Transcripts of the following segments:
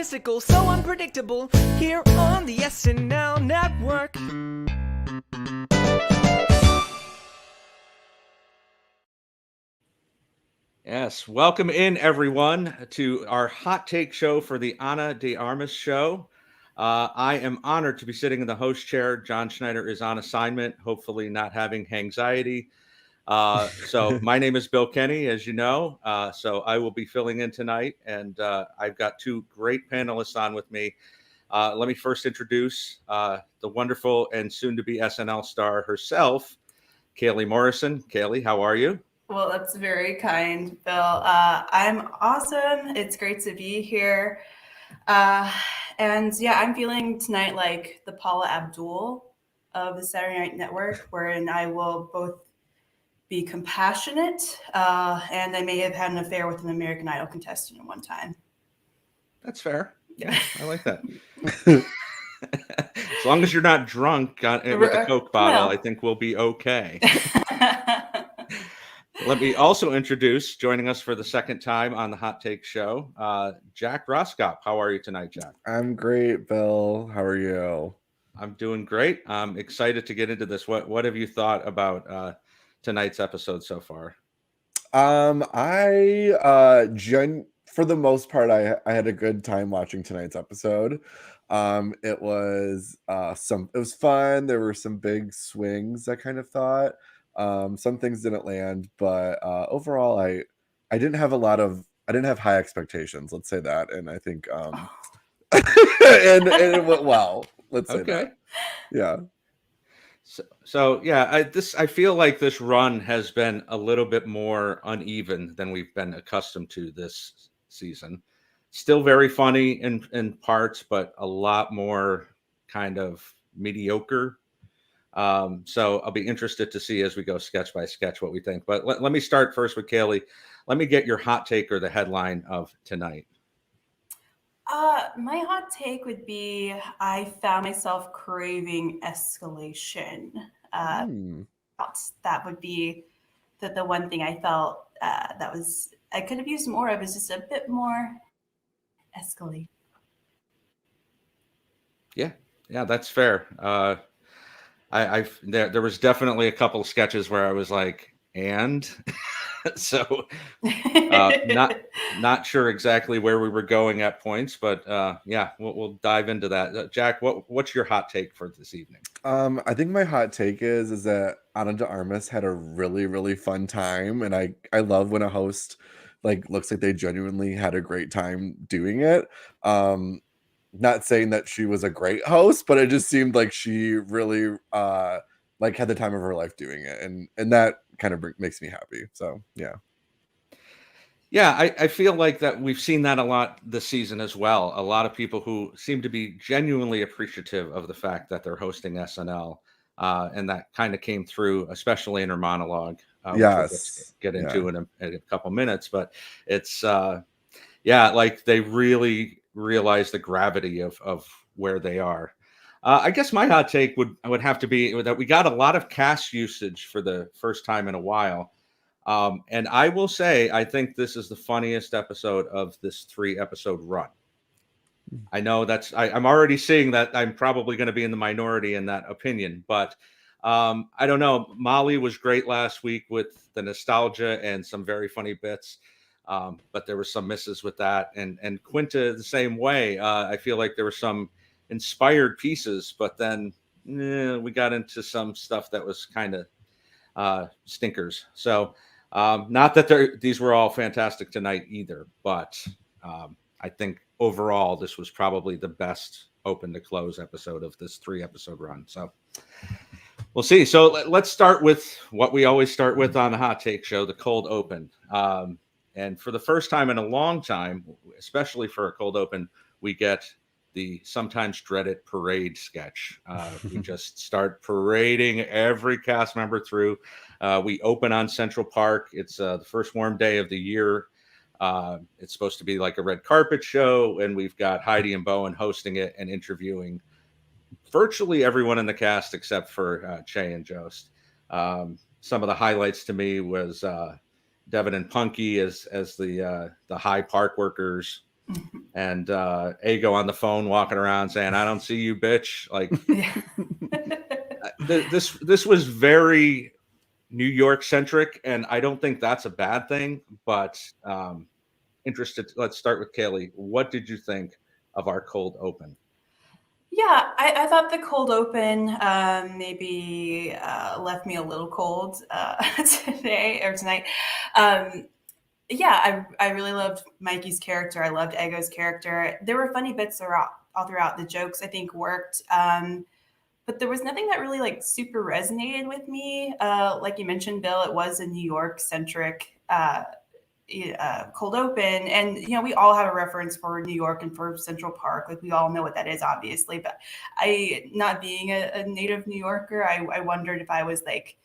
mystical, so unpredictable, here on the SNL network. Yes, welcome in everyone to our hot take show for the Ana de Armas show. I am honored to be sitting in the host chair. John Schneider is on assignment, hopefully not having anxiety. So my name is Bill Kenney, as you know. So I will be filling in tonight, and I've got two great panelists on with me. Let me first introduce the wonderful and soon-to-be SNL star herself, Kaley Morrison. Kaley, how are you? Well, that's very kind, Bill. I'm awesome. It's great to be here. And yeah, I'm feeling tonight like the Paula Abdul of the Saturday Night Network, wherein I will both be compassionate and I may have had an affair with an American Idol contestant at one time. That's fair. Yeah, I like that. As long as you're not drunk with a Coke bottle, I think we'll be okay. Let me also introduce, joining us for the second time on the Hot Take Show, Jack Roskopp. How are you tonight, Jack? I'm great, Bill. How are you? I'm doing great. I'm excited to get into this. What have you thought about tonight's episode so far? For the most part, I had a good time watching tonight's episode. It was fun. There were some big swings, I kind of thought. Some things didn't land, but overall I didn't have high expectations, let's say that. And I think and it went well. Let's say that. Yeah. So yeah, I feel like this run has been a little bit more uneven than we've been accustomed to this season. Still very funny in parts, but a lot more kind of mediocre. So I'll be interested to see as we go sketch by sketch what we think. But let me start first with Kaley. Let me get your hot take or the headline of tonight. My hot take would be I found myself craving escalation. That would be the one thing I felt I could have used more of, is just a bit more escalate. Yeah, that's fair. There was definitely a couple of sketches where I was like, and so not sure exactly where we were going at points, but yeah, we'll dive into that. Jack, what's your hot take for this evening? I think my hot take is that Ana de Armas had a really, really fun time, and I love when a host looks like they genuinely had a great time doing it. Not saying that she was a great host, but it just seemed like she really had the time of her life doing it, and that kind of makes me happy. So yeah. Yeah, I feel like that we've seen that a lot this season as well. A lot of people who seem to be genuinely appreciative of the fact that they're hosting SNL, and that kind of came through, especially in her monologue. Which we'll get into in a couple minutes, but it's like they really realize the gravity of where they are. I guess my hot take would have to be that we got a lot of cast usage for the first time in a while. And I will say, I think this is the funniest episode of this 3-episode run. I know I'm already seeing that I'm probably going to be in the minority in that opinion, but I don't know. Molly was great last week with the nostalgia and some very funny bits. But there were some misses with that, and Quinta the same way. I feel like there were some inspired pieces, but then we got into some stuff that was kind of stinkers. So not that these were all fantastic tonight either, but I think overall this was probably the best open to close episode of this 3-episode run. So we'll see. So let's start with what we always start with on the Hot Take Show, the cold open. And for the first time in a long time, especially for a cold open, we get the sometimes dreaded parade sketch. We just start parading every cast member through. We open on Central Park. It's the first warm day of the year. It's supposed to be like a red carpet show, and we've got Heidi and Bowen hosting it and interviewing virtually everyone in the cast except for Che and Jost. Some of the highlights to me was Devin and Punky as the High Park workers. and Ego on the phone walking around saying, "I don't see you, bitch." Like this was very New York centric, and I don't think that's a bad thing. But interested. Let's start with Kaley. What did you think of our cold open? Yeah, I thought the cold open maybe left me a little cold today or tonight. Yeah, I really loved Mikey's character. I loved Ego's character. There were funny bits all throughout. The jokes I think worked, but there was nothing that really like super resonated with me. Like you mentioned, Bill, it was a New York centric cold open, and we all have a reference for New York and for Central Park. Like we all know what that is, obviously. But I, not being a native New Yorker, I wondered if I was like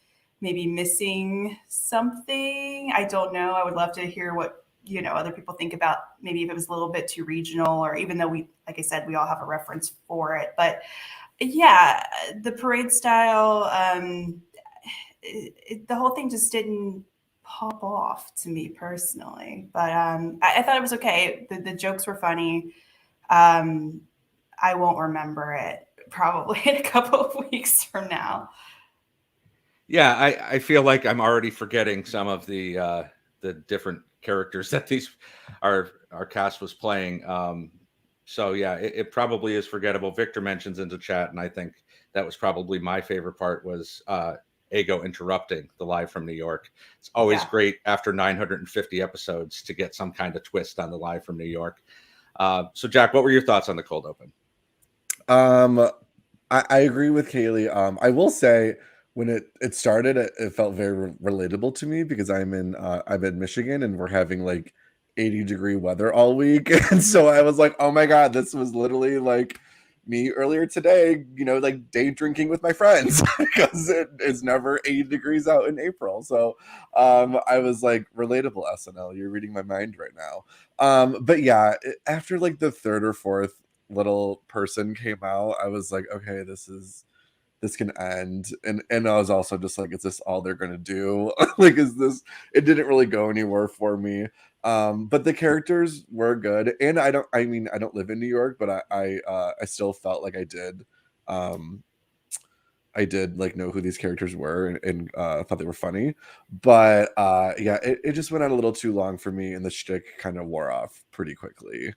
maybe missing something. I don't know. I would love to hear what other people think about maybe if it was a little bit too regional, or even though like I said, we all have a reference for it. But yeah, the parade style, the whole thing just didn't pop off to me personally. But I thought it was okay. The jokes were funny. I won't remember it probably in a couple of weeks from now. Yeah, I feel like I'm already forgetting some of the different characters that our cast was playing. So yeah, it probably is forgettable. Victor mentions in the chat, and I think that was probably my favorite part was Ego interrupting the Live from New York. It's always great after 950 episodes to get some kind of twist on the Live from New York. So Jack, what were your thoughts on the cold open? I agree with Kaley. I will say when it started, it felt very relatable to me because I'm in Michigan and we're having like 80-degree weather all week. And so I was like, oh my God, this was literally like me earlier today, like day drinking with my friends because it's never 80 degrees out in April. So I was like, relatable SNL, you're reading my mind right now. But yeah, after like the third or fourth little person came out, I was like, okay, this can end. And I was also just like, is this all they're gonna do? Like, it didn't really go anywhere for me. But the characters were good, and I don't live in New York, but I still felt like I did like know who these characters were, and thought they were funny. But yeah, it just went on a little too long for me, and the shtick kind of wore off pretty quickly.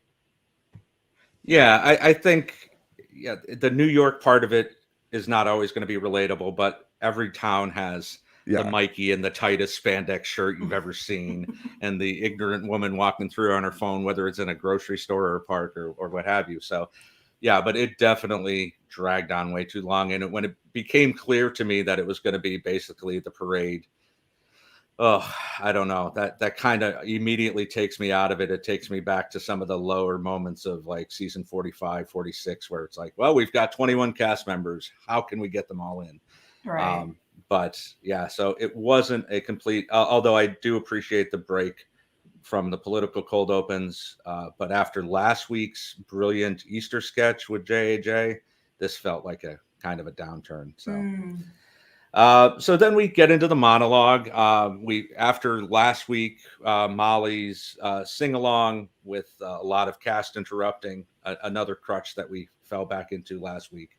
Yeah, I think the New York part of it is not always going to be relatable, but every town has the Mikey in the tightest spandex shirt you've ever seen, and the ignorant woman walking through on her phone, whether it's in a grocery store or a park or what have you. So, yeah, but it definitely dragged on way too long. And when it became clear to me that it was going to be basically the parade, I don't know. That kind of immediately takes me out of it. It takes me back to some of the lower moments of like season 45, 46, where it's like, well, we've got 21 cast members. How can we get them all in? Right. But yeah, so it wasn't a complete, although I do appreciate the break from the political cold opens. But after last week's brilliant Easter sketch with JAJ, this felt like a kind of a downturn. So. So then we get into the monologue. After last week, Molly's sing along with a lot of cast interrupting, another crutch that we fell back into last week.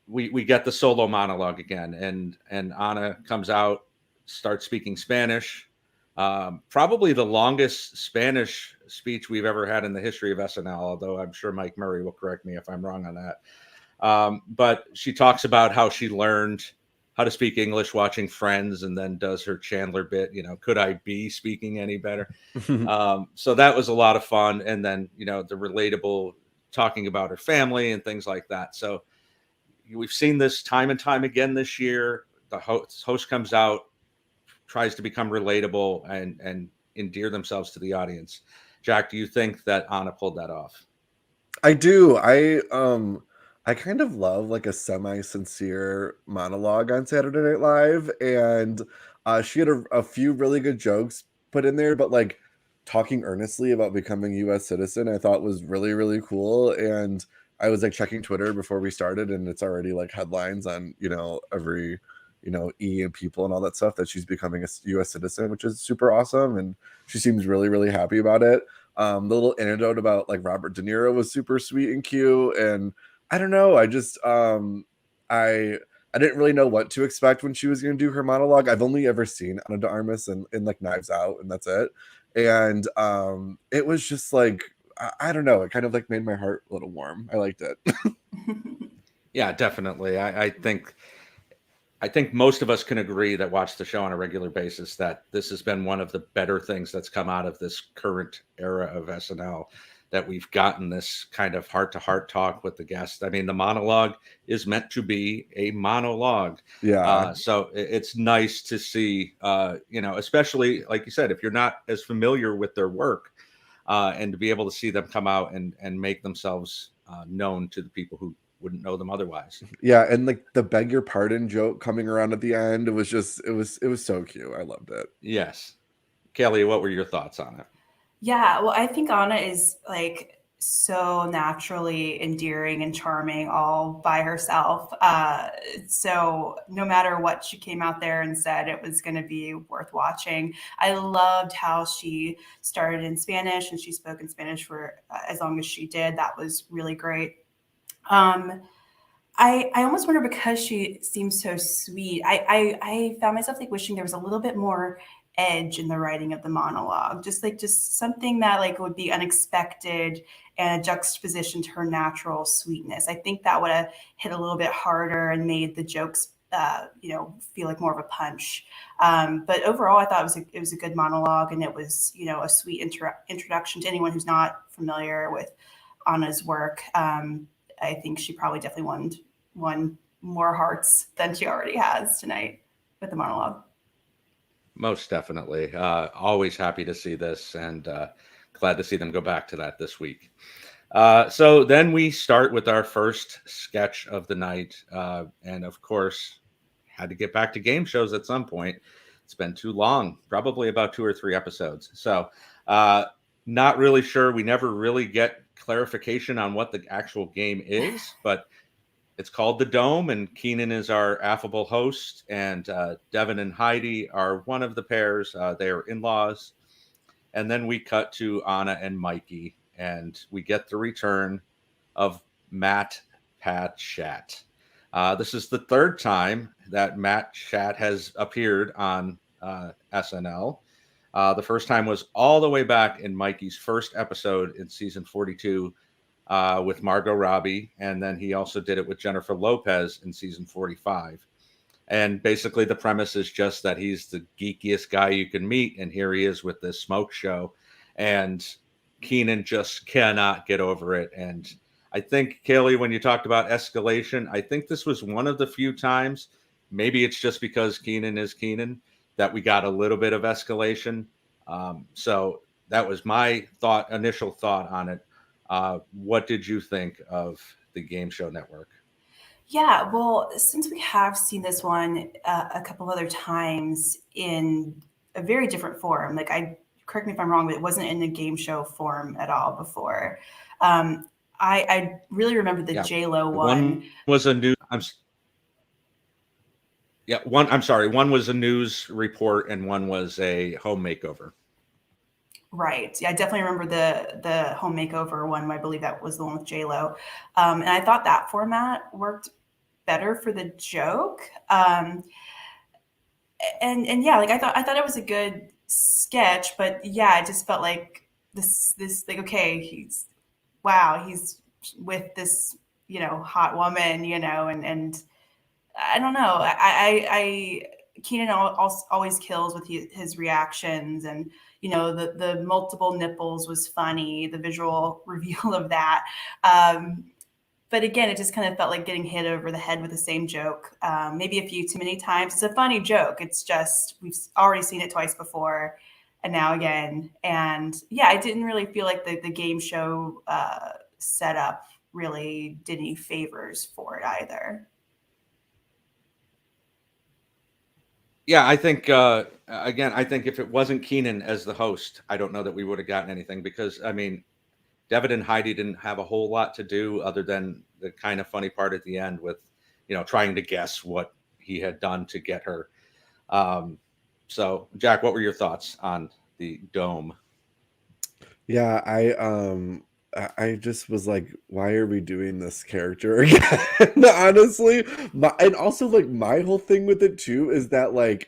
We get the solo monologue again, and Anna comes out, starts speaking Spanish. Probably the longest Spanish speech we've ever had in the history of SNL, although I'm sure Mike Murray will correct me if I'm wrong on that. But she talks about how she learned how to speak English watching Friends, and then does her Chandler bit, could I be speaking any better? So that was a lot of fun. And then, the relatable talking about her family and things like that. So we've seen this time and time again this year. The host comes out, tries to become relatable and endear themselves to the audience. Jack, do you think that Anna pulled that off? I do. I kind of love like a semi-sincere monologue on Saturday Night Live, and she had a few really good jokes put in there, but like talking earnestly about becoming a U.S. citizen, I thought was really, really cool. And I was like checking Twitter before we started, and it's already like headlines on every E and People and all that stuff that she's becoming a U.S. citizen, which is super awesome, and she seems really, really happy about it. The little anecdote about like Robert De Niro was super sweet and cute, and I don't know, I just I didn't really know what to expect when she was going to do her monologue. I've only ever seen Ana de Armas and like Knives Out, and that's it. And it was just like I don't know, it kind of like made my heart a little warm. I liked it. Yeah, definitely. I think most of us can agree that watch the show on a regular basis that this has been one of the better things that's come out of this current era of SNL, that we've gotten this kind of heart-to-heart talk with the guest. I mean, the monologue is meant to be a monologue. Yeah. So it's nice to see, especially like you said, if you're not as familiar with their work, and to be able to see them come out and make themselves known to the people who wouldn't know them otherwise. Yeah, and like the beg your pardon joke coming around at the end, it was so cute. I loved it. Yes. Kaley, what were your thoughts on it? Yeah, well, I think Anna is like so naturally endearing and charming all by herself. So no matter what she came out there and said, it was going to be worth watching. I loved how she started in Spanish and she spoke in Spanish for as long as she did. That was really great. I almost wonder, because she seems so sweet. I found myself like wishing there was a little bit more edge in the writing of the monologue, just something that like would be unexpected and a juxtaposition to her natural sweetness. I think that would have hit a little bit harder and made the jokes feel like more of a punch. But overall, I thought it was a good monologue, and it was a sweet introduction to anyone who's not familiar with Anna's work. I think she probably definitely won more hearts than she already has tonight with the monologue. Most definitely. Always happy to see this, and glad to see them go back to that this week. So then we start with our first sketch of the night. And of course, had to get back to game shows at some point. It's been too long, probably about 2 or 3 episodes. So not really sure. We never really get clarification on what the actual game is, but it's called The Dome, and Keenan is our affable host, and Devin and Heidi are one of the pairs. They are in-laws. And then we cut to Anna and Mikey, and we get the return of Matt Pat Shat. This is the 3rd time that Matt Shat has appeared on SNL. The first time was all the way back in Mikey's first episode in season 42, with Margot Robbie, and then he also did it with Jennifer Lopez in season 45. And basically the premise is just that he's the geekiest guy you can meet, and here he is with this smoke show, and Keenan just cannot get over it. And I think, Kaley, when you talked about escalation, I think this was one of the few times, maybe it's just because Keenan is Keenan, that we got a little bit of escalation. So that was my initial thought on it. What did you think of the Game Show Network? Yeah, well, since we have seen this one a couple other times in a very different form, correct me if I'm wrong, but it wasn't in a game show form at all before. I really remember the J-Lo one. One was a news. One was a news report, and one was a home makeover. Right. Yeah, I definitely remember the home makeover one. I believe that was the one with J-Lo. And I thought that format worked better for the joke. And yeah, I thought it was a good sketch, but yeah, I just felt like this like, okay, he's with this, hot woman, and I don't know. I Keenan always kills with his reactions, and the multiple nipples was funny, the visual reveal of that. But again, it just kind of felt like getting hit over the head with the same joke, maybe a few too many times. It's a funny joke. It's just we've already seen it twice before, and now again. And yeah, I didn't really feel like the game show setup really did any favors for it either. Yeah, I think I think if it wasn't Keenan as the host, I don't know that we would have gotten anything, because I mean, Devin and Heidi didn't have a whole lot to do other than the kind of funny part at the end with, trying to guess what he had done to get her. So, Jack, what were your thoughts on the Dome? Yeah, I just was like, why are we doing this character again? Honestly, and also like my whole thing with it too is that like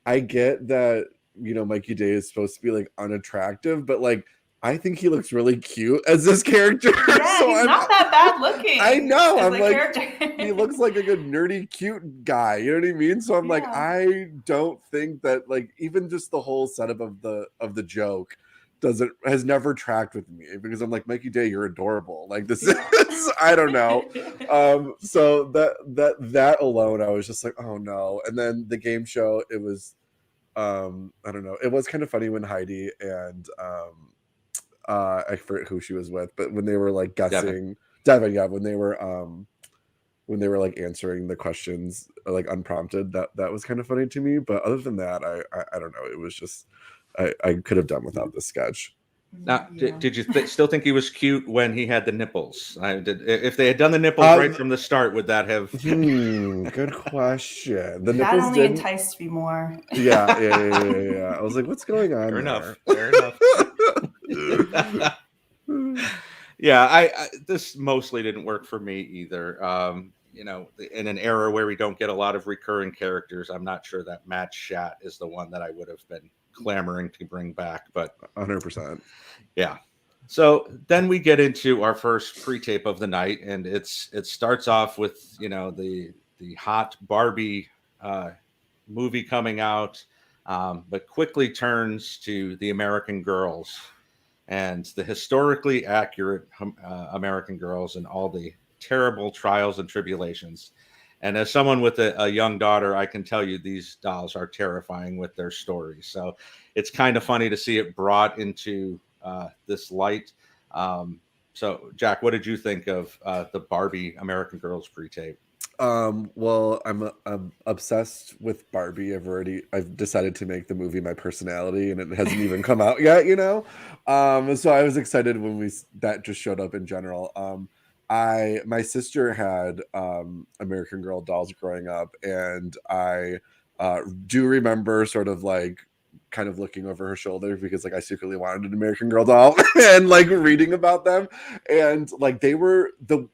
I get that Mikey Day is supposed to be like unattractive, but like I think he looks really cute as this character. Yeah, So he's not that bad looking. I know. as I'm a like, character. he looks like a good nerdy cute guy. You know what I mean? So I'm like, Yeah. I don't think that like even just the whole setup of the joke has never tracked with me because I'm like, Mikey Day, you're adorable. Like this Yeah. is I don't know. So that alone, I was just like, oh no. And then the game show, it was I don't know. It was kind of funny when Heidi and I forget who she was with, but when they were like guessing Devin, yeah, when they were like answering the questions like unprompted, that was kind of funny to me. But other than that, I don't know. It was just I could have done without this sketch. Now, Yeah. did you still think he was cute when he had the nipples? If they had done the nipples right from the start, would that have? Good question. The That nipples only didn't. enticed me more. Yeah. I was like, what's going on? Fair there? enough. Yeah, this mostly didn't work for me either. In an era where we don't get a lot of recurring characters, I'm not sure that Matt Shat is the one that I would have been clamoring to bring back, but 100%. yeah. So then we get into our first pre-tape of the night, and it starts off with the hot Barbie movie coming out, but quickly turns to the American Girls and the historically accurate American Girls and all the terrible trials and tribulations. And as someone with a young daughter, I can tell you these dolls are terrifying with their stories. So it's kind of funny to see it brought into this light. So, Jack, what did you think of the Barbie American Girls pre-tape? Well, I'm obsessed with Barbie. I've decided to make the movie my personality, and it hasn't even come out yet, So I was excited when that just showed up in general. My sister had American Girl dolls growing up, and I do remember sort of like kind of looking over her shoulder because like I secretly wanted an American Girl doll and like reading about them, and like they were the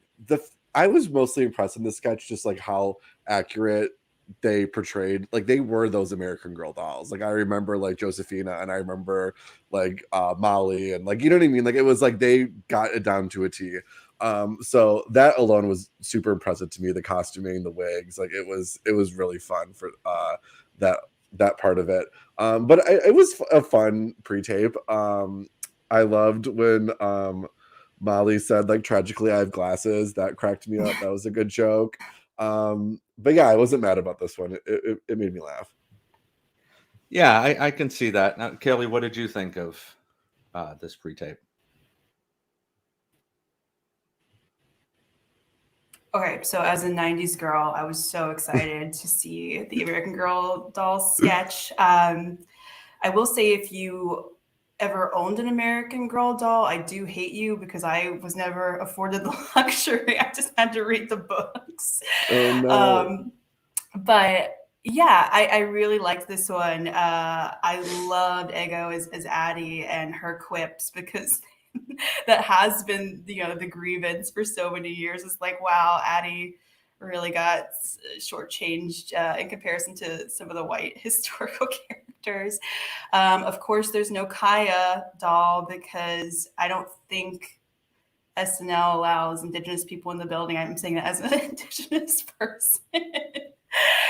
I was mostly impressed in this sketch just like how accurate they portrayed, like they were those American Girl dolls. Like I remember like Josephina, and I remember like Molly, and like you know what I mean, like it was like they got it down to a T. So that alone was super impressive to me, the costuming, the wigs, like it was really fun for that part of it. But it was a fun pre-tape. I loved when Molly said like tragically I have glasses. That cracked me up. That was a good joke. But yeah, I wasn't mad about this one. It made me laugh. Yeah, I can see that. Now, Kaley, what did you think of this pre-tape? Okay, so as a 90s girl, I was so excited to see the American Girl doll sketch. I will say if you ever owned an American Girl doll, I do hate you because I was never afforded the luxury. I just had to read the books. Oh no. But yeah, I really liked this one. I loved Ego as Addie and her quips because that has been the grievance for so many years. It's like, wow, Addie really got shortchanged in comparison to some of the white historical characters. Of course, there's no Kaya doll because I don't think SNL allows Indigenous people in the building. I'm saying that as an Indigenous person.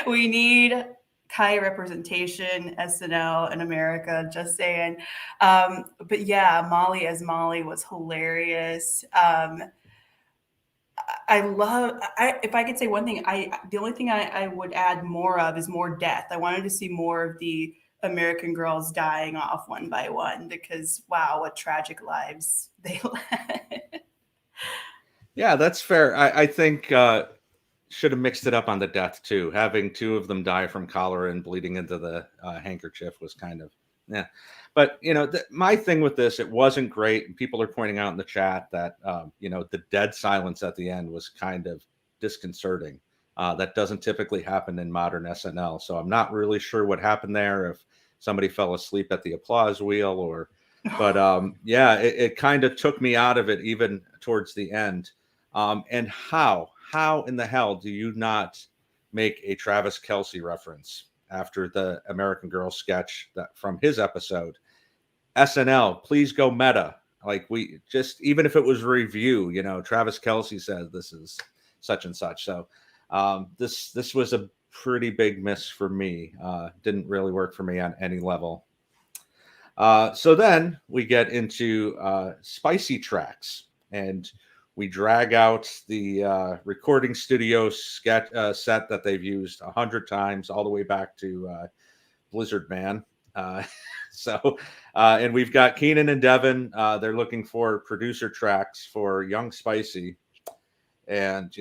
We need Kaya representation, SNL in America, just saying. But yeah, Molly as Molly was hilarious. If I could say one thing, the only thing I would add more of is more death. I wanted to see more of the American girls dying off one by one because wow, what tragic lives they led. Yeah, that's fair. I think should have mixed it up on the death too. Having two of them die from cholera and bleeding into the handkerchief was kind of But my thing with this, it wasn't great. And people are pointing out in the chat that the dead silence at the end was kind of disconcerting. That doesn't typically happen in modern SNL, so I'm not really sure what happened there. If somebody fell asleep at the applause wheel, or But yeah, it kind of took me out of it even towards the end. And how in the hell do you not make a Travis Kelce reference after the American Girl sketch that from his episode? SNL, please go meta. Like we just, even if it was review, Travis Kelce said this is such and such. So this was a pretty big miss for me. Didn't really work for me on any level. So then we get into spicy tracks, and we drag out the recording studio sketch set that they've used 100 times, all the way back to Blizzard Man. And we've got Keenan and Devin. They're looking for producer tracks for Young Spicy, and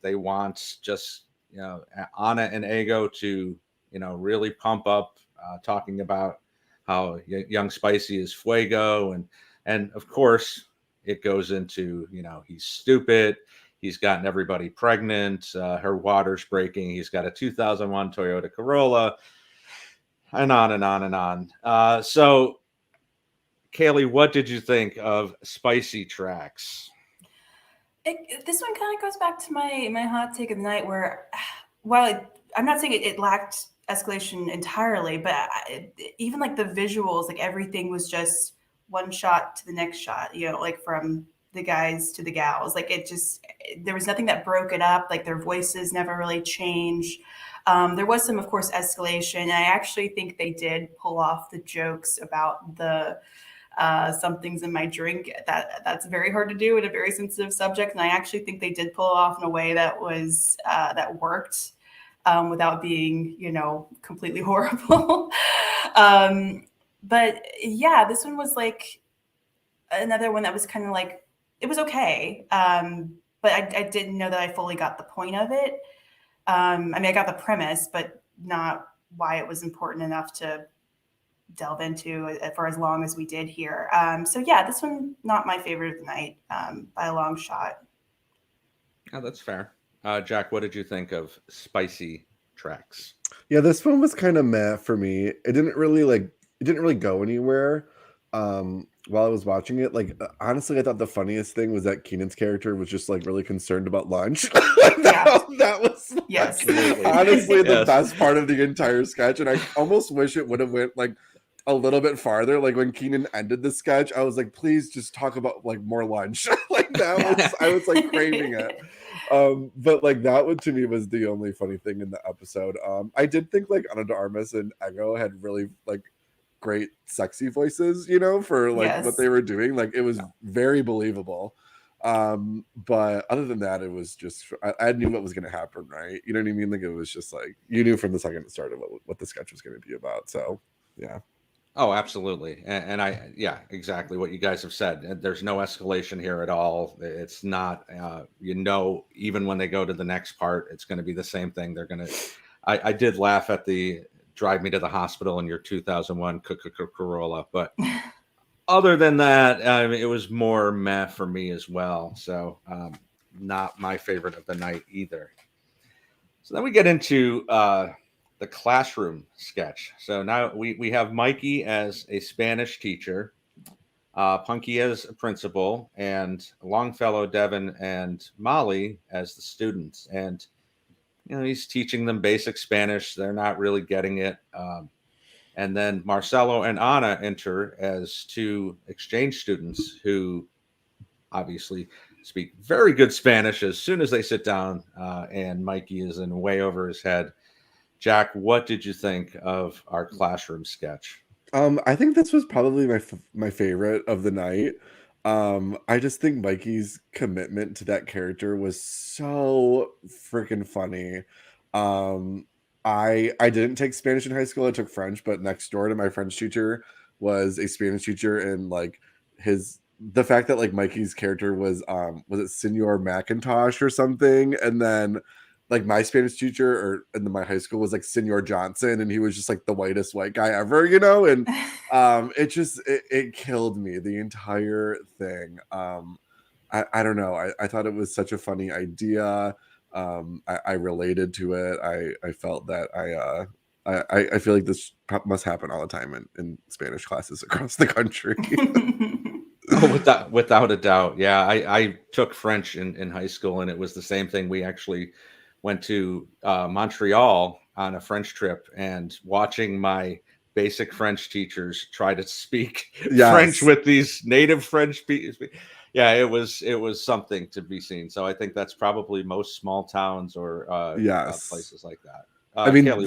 they want just Anna and Ego to really pump up, talking about how Young Spicy is fuego, and of course it goes into he's stupid, he's gotten everybody pregnant, her water's breaking, he's got a 2001 Toyota Corolla, and on and on and on. So Kaley, what did you think of spicy tracks? This one kind of goes back to my hot take of the night, where while I'm not saying it lacked escalation entirely, but even like the visuals, like everything was just one shot to the next shot, like from the guys to the gals. Like there was nothing that broke it up. Like their voices never really changed. There was some, of course, escalation. And I actually think they did pull off the jokes about the something's in my drink. That's very hard to do in a very sensitive subject. And I actually think they did pull off in a way that was that worked. Without being, completely horrible. But yeah, this one was like another one that was kind of like, it was okay. But I didn't know that I fully got the point of it. I got the premise, but not why it was important enough to delve into for as long as we did here. So yeah, this one, not my favorite of the night by a long shot. Oh, that's fair. Jack, what did you think of spicy tracks? Yeah, this one was kind of meh for me. It didn't really go anywhere. While I was watching it, honestly, I thought the funniest thing was that Keenan's character was just like really concerned about lunch. that was yes, honestly the best part of the entire sketch, and I almost wish it would have went like a little bit farther. Like when Keenan ended the sketch, I was like, please just talk about like more lunch. I was like craving it. But like that one to me was the only funny thing in the episode. I did think like Ana de Armas and Ego had really like great sexy voices, for like what they were doing. Like it was very believable. But other than that, it was just I knew what was going to happen, right? You know what I mean? Like it was just like you knew from the second it started what the sketch was going to be about. So yeah. Oh, absolutely. And exactly what you guys have said. There's no escalation here at all. It's not, even when they go to the next part, it's going to be the same thing. I did laugh at the drive me to the hospital in your 2001 Corolla, but other than that, it was more meh for me as well. So not my favorite of the night either. So then we get into the classroom sketch. So now we have Mikey as a Spanish teacher, Punky as a principal, and Longfellow, Devin, and Molly as the students. And he's teaching them basic Spanish. They're not really getting it. And then Marcelo and Anna enter as two exchange students who obviously speak very good Spanish as soon as they sit down, and Mikey is in way over his head. Jack, what did you think of our classroom sketch? I think this was probably my favorite of the night. I just think Mikey's commitment to that character was so freaking funny. I didn't take Spanish in high school. I took French, but next door to my French teacher was a Spanish teacher, and like the fact that like Mikey's character was it Senor Macintosh or something, and then like my Spanish teacher in my high school was like Senor Johnson, and he was just like the whitest white guy ever, and it killed me, the entire thing. I don't know. I thought it was such a funny idea. I related to it. I felt that I feel like this must happen all the time in Spanish classes across the country. Oh, without a doubt. Yeah, I took French in high school, and it was the same thing. We actually went to Montreal on a French trip, and watching my basic French teachers try to speak French Yes. with these native French people. Yeah, it was something to be seen. So I think that's probably most small towns or Yes. places like that. I mean, Kelly,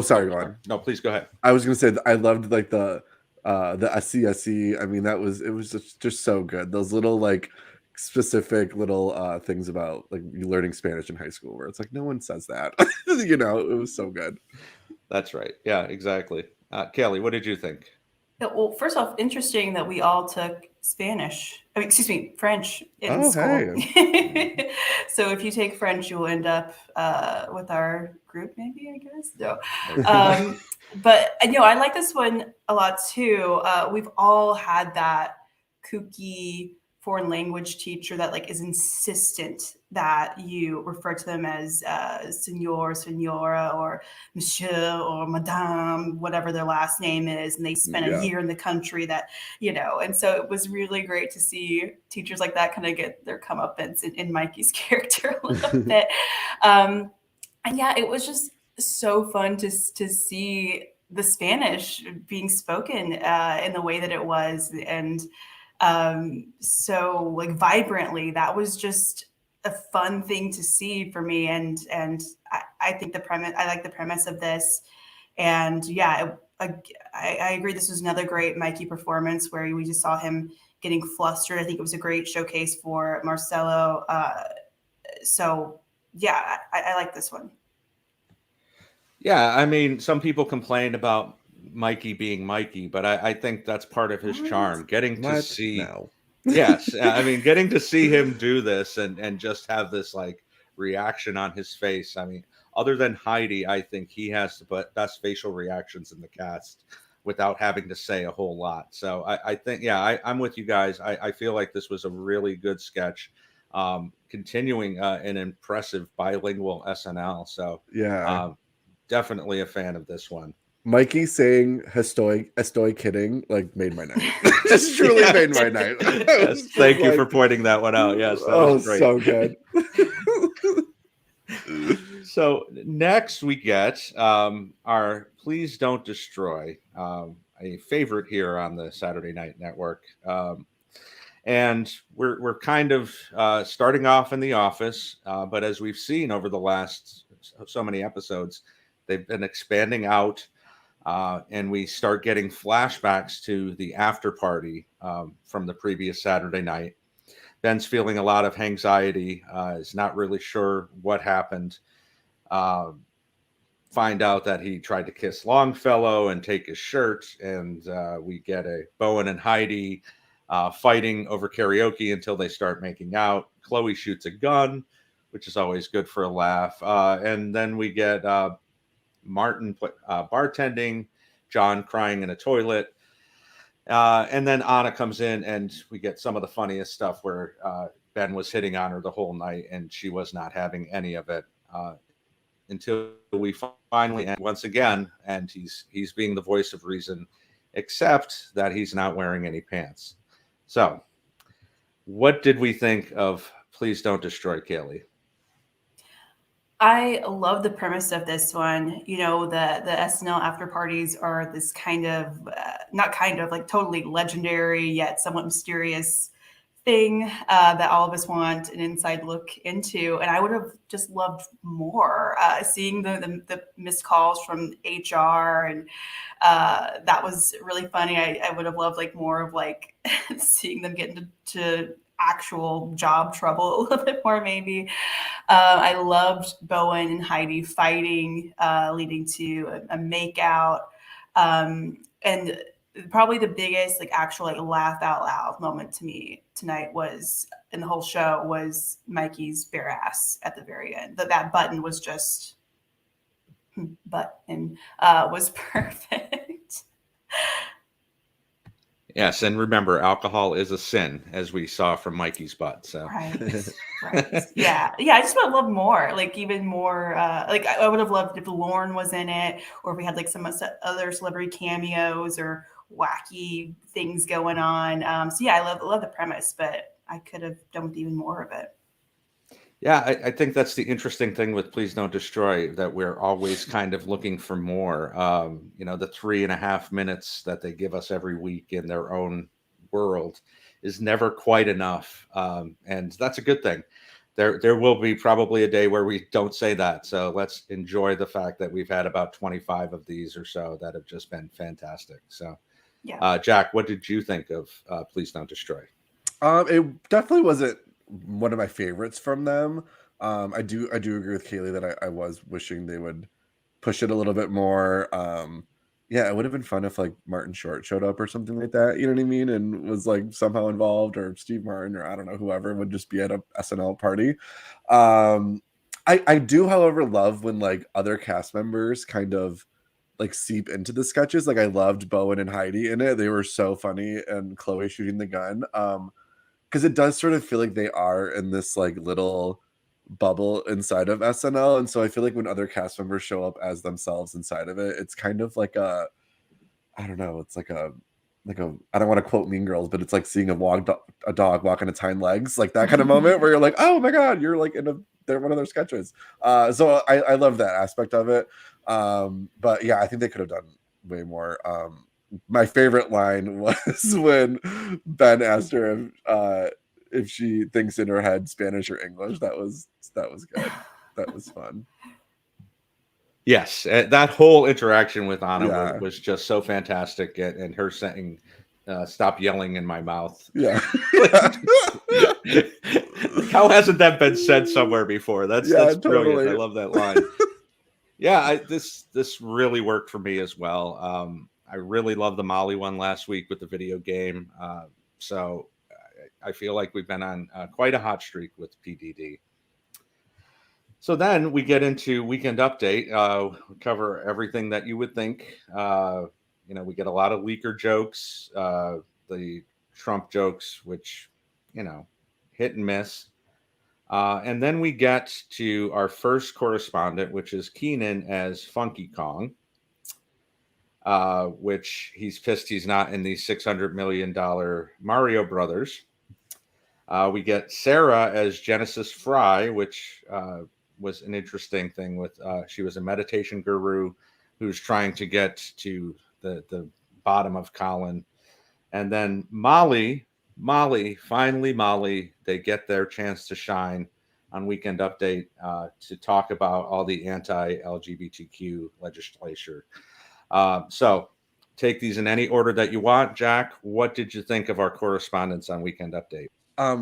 sorry, go on. No, please go ahead. I was gonna say that I loved like the SCSE. I mean, it was just so good. Those little like specific little things about like you learning Spanish in high school where it's like no one says that. It was so good. That's right. Yeah, exactly. Kelly, what did you think? Yeah, well, first off, interesting that we all took Spanish. I mean, excuse me, French in Oh, school. hey. So if you take French, you'll end up with our group, maybe, I guess. No. But I like this one a lot too. We've all had that kooky foreign language teacher that like is insistent that you refer to them as senor, senora, or monsieur, or madame, whatever their last name is, and they spent a year in the country that, and so it was really great to see teachers like that kind of get their comeuppance in Mikey's character a little bit. And yeah, it was just so fun to see the Spanish being spoken in the way that it was, and so like vibrantly. That was just a fun thing to see for me, and I think I like the premise of this, and yeah, I agree. This was another great Mikey performance where we just saw him getting flustered. I think it was a great showcase for Marcelo. So yeah, I like this one. Yeah, I mean, some people complain about Mikey being Mikey, but I think that's part of his charm. Getting to see, No. yes, I mean, getting to see him do this and just have this like reaction on his face. I mean, other than Heidi, I think he has the best facial reactions in the cast without having to say a whole lot. So I think, yeah, I'm with you guys. I feel like this was a really good sketch, continuing an impressive bilingual SNL. So Yeah. definitely a fan of this one. Mikey saying estoy kidding like made my night. Just truly made my night. Yes, thank you for pointing that one out. Yes, that was great. So good. So next we get our Please Don't Destroy, a favorite here on the Saturday Night Network. And we're kind of starting off in the office, but as we've seen over the last so many episodes, they've been expanding out, and we start getting flashbacks to the after party from the previous Saturday night. Ben's feeling a lot of anxiety, is not really sure what happened. Find out that he tried to kiss Longfellow and take his shirt, and we get a Bowen and Heidi fighting over karaoke until they start making out. Chloe shoots a gun, which is always good for a laugh. And then we get Martin bartending, John crying in a toilet. And then Anna comes in, and we get some of the funniest stuff where Ben was hitting on her the whole night, and she was not having any of it until we finally end once again, and he's being the voice of reason, except that he's not wearing any pants. So, what did we think of Please Don't Destroy, Kaley? I love the premise of this one. The SNL after parties are this kind of, not kind of, like totally legendary yet somewhat mysterious thing that all of us want an inside look into. And I would have just loved more seeing the missed calls from HR, and that was really funny. I would have loved like more of like seeing them get into actual job trouble a little bit more, maybe. I loved Bowen and Heidi fighting, leading to a makeout. And probably the biggest like actual like laugh out loud moment to me tonight was in the whole show was Mikey's bare ass at the very end. That button was just button was perfect. Yes, and remember, alcohol is a sin, as we saw from Mikey's butt. So Right. Yeah. I just would love more, like even more. Like I would have loved if Lauren was in it, or if we had like some other celebrity cameos or wacky things going on. So yeah, I love the premise, but I could have done with even more of it. yeah, I think that's the interesting thing with Please Don't Destroy, that we're always kind of looking for more. The 3.5 minutes that they give us every week in their own world is never quite enough, and that's a good thing. There will be probably a day where we don't say that, so let's enjoy the fact that we've had about 25 of these or so that have just been fantastic. So, Yeah. Jack, what did you think of Please Don't Destroy? It definitely wasn't one of my favorites from them. I do agree with Kaley that I was wishing they would push it a little bit more. Yeah, it would have been fun if like Martin Short showed up or something like that. You know what I mean? And was like somehow involved, or Steve Martin, or I don't know, whoever would just be at a SNL party. I do, however, love when like other cast members kind of like seep into the sketches. Like I loved Bowen and Heidi in it. They were so funny, and Chloe shooting the gun. Because it does sort of feel like they are in this like little bubble inside of SNL, and so I feel like when other cast members show up as themselves inside of it, it's kind of like a, I don't know, it's like a I don't want to quote Mean Girls, but it's like seeing a dog walk on its hind legs, like that kind of moment where you're like, oh my god, you're like they're one of their sketches. So I love that aspect of it. But yeah, I think they could have done way more. My favorite line was when Ben asked her if she thinks in her head Spanish or English. That was good. That was fun. Yes, that whole interaction with Anna Yeah. was just so fantastic, and her saying, "Stop yelling in my mouth." Yeah. How hasn't that been said somewhere before? That's brilliant. Totally. I love that line. Yeah, this really worked for me as well. I really loved the Molly one last week with the video game. So I feel like we've been on quite a hot streak with PDD. So then we get into Weekend Update. We cover everything that you would think. We get a lot of leaker jokes, the Trump jokes, which, hit and miss. And then we get to our first correspondent, which is Keenan as Funky Kong, which he's pissed he's not in the $600 million Mario Brothers. We get Sarah as Genesis Fry, which was an interesting thing with she was a meditation guru who's trying to get to the bottom of Colin. And then Molly, finally Molly, they get their chance to shine on Weekend Update to talk about all the anti-LGBTQ legislation. So take these in any order that you want. Jack, what did you think of our correspondence on Weekend Update?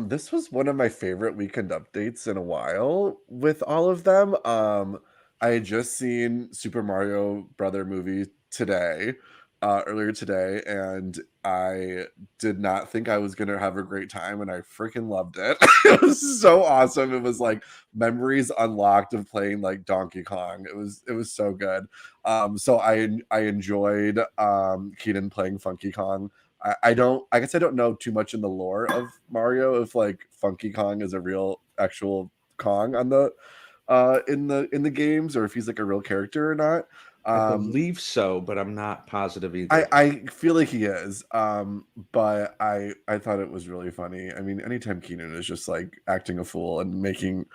This was one of my favorite Weekend Updates in a while with all of them. I had just seen Super Mario Brother movie earlier today, and I did not think I was gonna have a great time, and I freaking loved it. It was so awesome. It was like memories unlocked of playing like Donkey Kong. It was so good. So I enjoyed Keenan playing Funky Kong. I guess I don't know too much in the lore of Mario if like Funky Kong is a real actual Kong on the in the games, or if he's like a real character or not. I believe so, but I'm not positive either. I feel like he is. But I thought it was really funny. I mean, anytime Keenan is just like acting a fool and making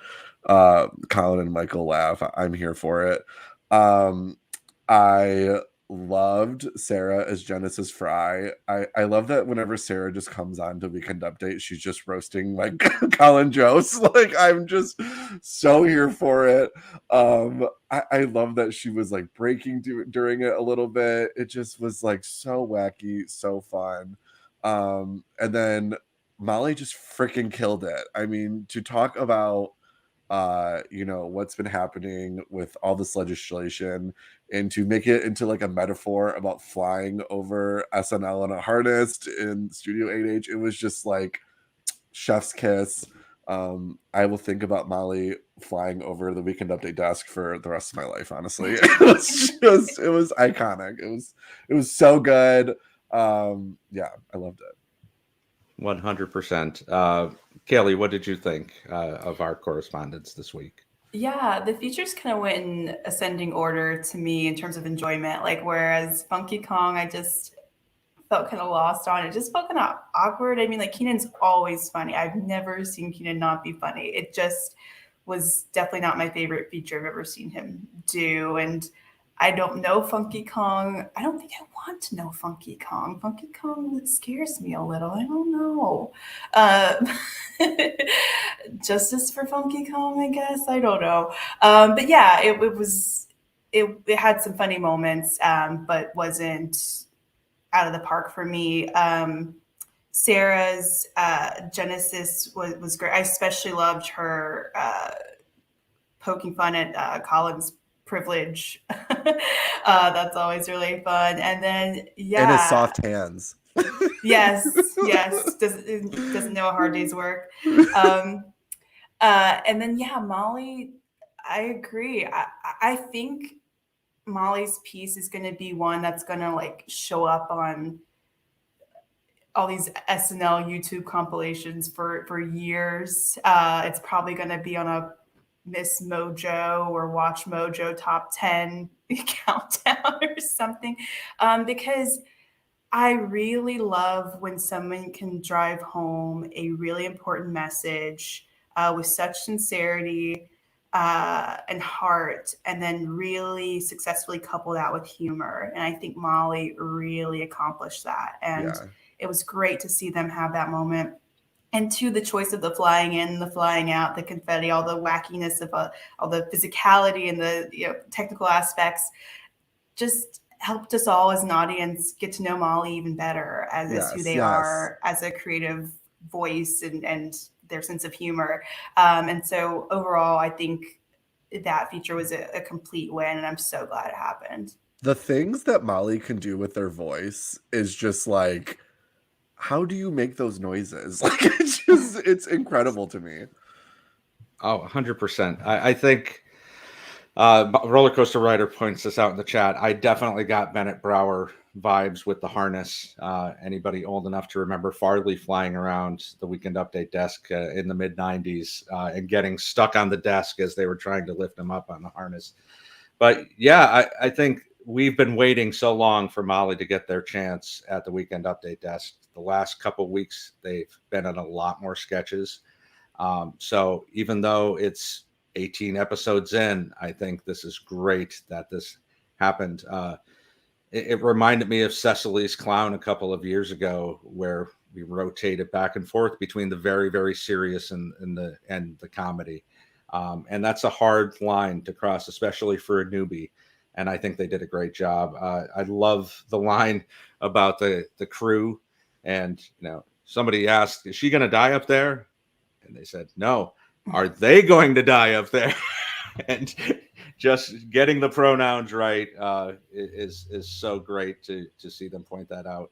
Colin and Michael laugh, I'm here for it. I loved Sarah as Genesis Fry. I love that whenever Sarah just comes on to Weekend Update, she's just roasting like Colin Jost. Like I'm just so here for it. I love that she was like breaking during it a little bit. It just was like so wacky, so fun. And then Molly just freaking killed it. I mean, to talk about what's been happening with all this legislation, and to make it into like a metaphor about flying over SNL in a harness in Studio 8H. It was just like chef's kiss. I will think about Molly flying over the Weekend Update desk for the rest of my life, honestly. It was iconic. It was so good. Yeah, I loved it. 100%. Kaley, what did you think of our correspondence this week? Yeah, the features kind of went in ascending order to me in terms of enjoyment. Like, whereas Funky Kong, I just felt kind of lost on. It just felt kind of awkward. I mean, like, Keenan's always funny. I've never seen Keenan not be funny. It just was definitely not my favorite feature I've ever seen him do. And I don't know Funky Kong. I don't think I want to know Funky Kong. Funky Kong scares me a little. I don't know. Uh, justice for Funky Kong, I guess. I don't know. But yeah, it was. It had some funny moments, but wasn't out of the park for me. Sarah's Genesis was great. I especially loved her poking fun at Colin's privilege. That's always really fun. And then, And his soft hands. yes, doesn't know a hard day's work. And then, yeah, Molly, I agree. I think Molly's piece is going to be one that's going to like show up on all these SNL YouTube compilations for years. It's probably going to be on a Miss Mojo or Watch Mojo top 10 countdown or something, because I really love when someone can drive home a really important message with such sincerity and heart, and then really successfully couple that with humor. And I think Molly really accomplished that. And it was great to see them have that moment. And to the choice of the flying in, the flying out, the confetti, all the wackiness of all the physicality and the technical aspects, just helped us all as an audience get to know Molly even better as who they are as a creative voice and their sense of humor. And so overall, I think that feature was a complete win, and I'm so glad it happened. The things that Molly can do with their voice is just like, how do you make those noises? Like, it's incredible to me. Oh, 100%. I think Roller Coaster Rider points this out in the chat. I definitely got Bennett Brower vibes with the harness. Anybody old enough to remember Farley flying around the Weekend Update desk in the mid-90s and getting stuck on the desk as they were trying to lift him up on the harness. But yeah, I think we've been waiting so long for Molly to get their chance at the Weekend Update desk. The last couple of weeks, they've been in a lot more sketches. So even though it's 18 episodes in, I think this is great that this happened. It reminded me of Cecily's Clown a couple of years ago, where we rotated back and forth between the very, very serious and the comedy. And that's a hard line to cross, especially for a newbie. And I think they did a great job. I love the line about the crew. And, somebody asked, is she going to die up there? And they said, no. Are they going to die up there? And just getting the pronouns right is so great to see them point that out.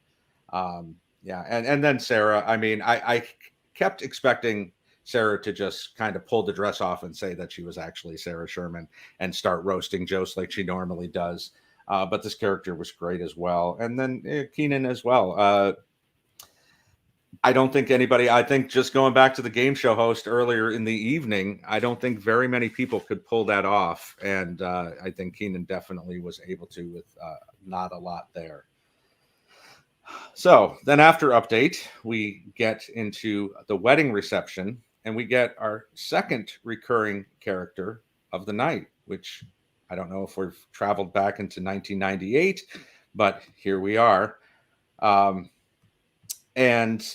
And then Sarah, I mean, I kept expecting Sarah to just kind of pull the dress off and say that she was actually Sarah Sherman and start roasting Jost like she normally does. But this character was great as well. And then Keenan as well. I don't think I think just going back to the game show host earlier in the evening, I don't think very many people could pull that off. And I think Keenan definitely was able to with not a lot there. So then after update, we get into the wedding reception and we get our second recurring character of the night, which I don't know if we've traveled back into 1998, but here we are. And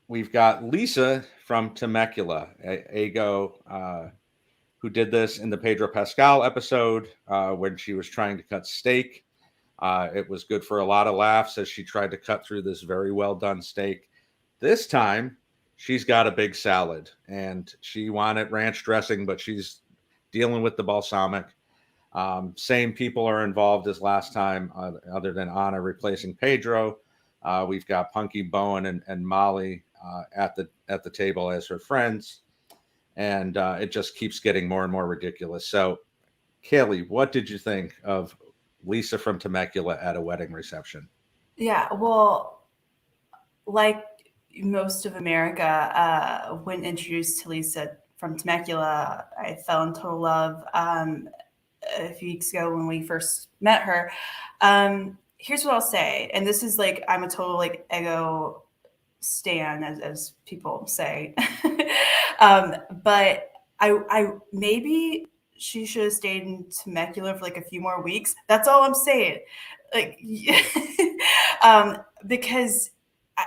we've got Lisa from Temecula, Ego, who did this in the Pedro Pascal episode when she was trying to cut steak. It was good for a lot of laughs as she tried to cut through this very well done steak. This time, she's got a big salad, and she wanted ranch dressing, but she's dealing with the balsamic. Same people are involved as last time, other than Anna replacing Pedro. We've got Punky, Bowen, and Molly at the table as her friends, and it just keeps getting more and more ridiculous. So, Kaley, what did you think of Lisa from Temecula at a wedding reception? Yeah, well, like most of America, when introduced to Lisa from Temecula, I fell in total love a few weeks ago when we first met her. Here's what I'll say, and this is like I'm a total like ego stan, as people say. But I maybe she should have stayed in Temecula for like a few more weeks. That's all I'm saying. Like, because I,